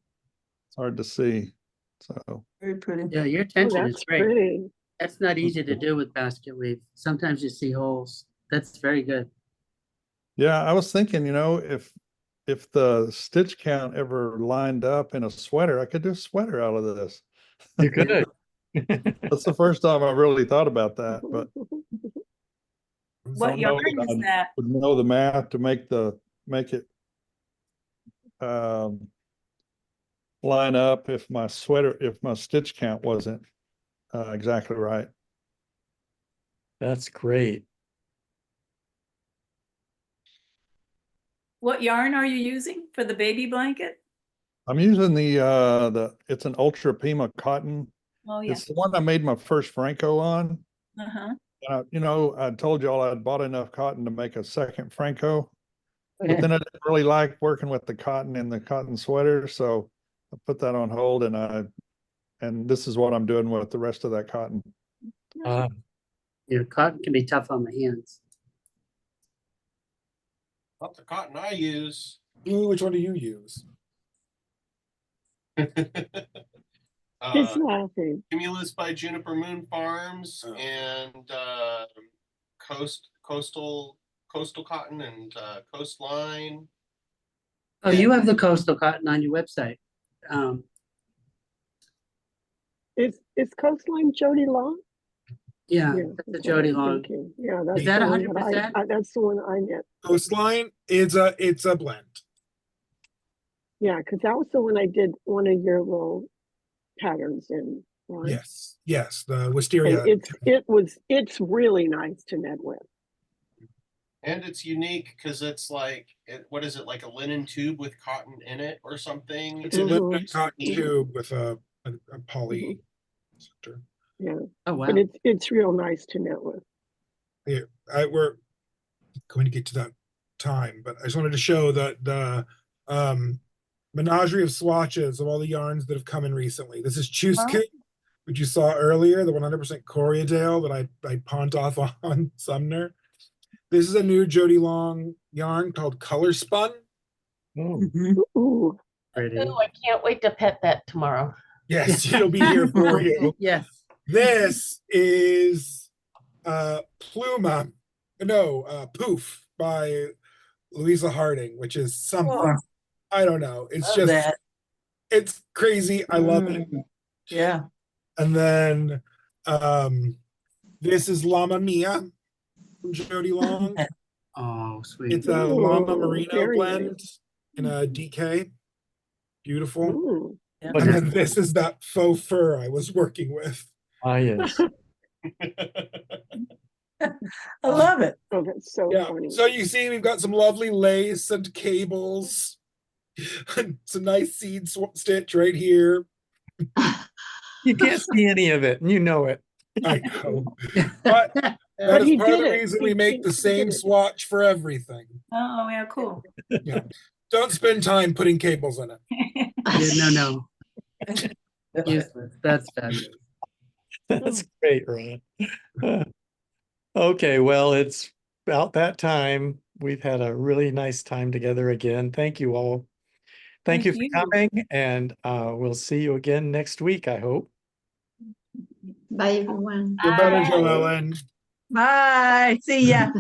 it's hard to see. So Very pretty. Yeah, your Oh, tension is that's great. pretty. That's not easy to do with basket weave. Sometimes you see holes. That's very good. yeah, I was thinking, if the stitch count ever lined up in a sweater, I could do a sweater out of this. You could. That's the first time I really thought about that, but What don't know yarn that is I that? would know the math to make it line up if my stitch count wasn't exactly right. That's great. What yarn are you using for the baby blanket? I'm using it's an Ultra Pima cotton. Oh, yeah. It's the one I made my first Phrancko on. Uh-huh. I told y'all I'd bought enough cotton to make a second Phrancko, but Yeah. then I didn't really like working with the cotton in the cotton sweater, so I put that on hold, and this is what I'm doing with the rest of that cotton. Cotton can be tough on the hands. Not the cotton I use. Ooh, which one do you use? He's laughing. Cumulus by Juniper Moon Farms Oh. and coastal cotton and coastline. Oh, you have the coastal cotton on your website. Is Coastline Jody Long? Yeah, Yeah, that's the that's what Jody I'm Long. thinking. Yeah, that's Is that the one 100%? that's the one I get. Coastline, it's a blend. Yeah, because that was the one I did one of your little patterns in. Right? Yes, the wisteria. And it's really nice to knit with. And it's unique because it's like, what is it, like a linen tube with cotton in it or something? It's a linen cotton tube with a poly center. Yeah. Oh, wow. But it's real nice to knit with. Yeah, we're going to get to that time, but I just wanted to show the menagerie of swatches of all the yarns that have come in recently. This is Chuskin, which you saw earlier, the 100% Coriadale that I pawned off on Sumner. This is a new Jody Long yarn called Color Spun. Ooh. Pretty. Oh, I can't wait to pet that tomorrow. Yes, it'll be here for you. Yes. This is Pluma, Poof by Louisa Harding, which is something. Oh, I don't know. It's love just that. it's crazy. I love it. Yeah. And then this is Llama Mia from Jody Long. Oh, sweet. It's a Llama Ooh, Merino very blend nice. in a DK. Beautiful. Ooh. Yeah. And then this is that faux fur I was working with. Yes. I love it. Oh, that's so Yeah. funny. So you see, we've got some lovely lace and cables. Some nice seed stitch right here. You can't see any of it, and you know it. I know. But that But is he part of did the it. reason He- we he- make the he same did it. swatch for everything. Oh, yeah, cool. Yeah. Don't spend time putting cables in it. Yeah, no. Useless. That's fabulous. That's great, Ron. Okay, well, it's about that time. We've had a really nice time together again. Thank you all. Thank you Thank for you. coming, and we'll see you again next week, I hope. Bye, everyone. You're better, Bye. Joellen. Bye. See ya.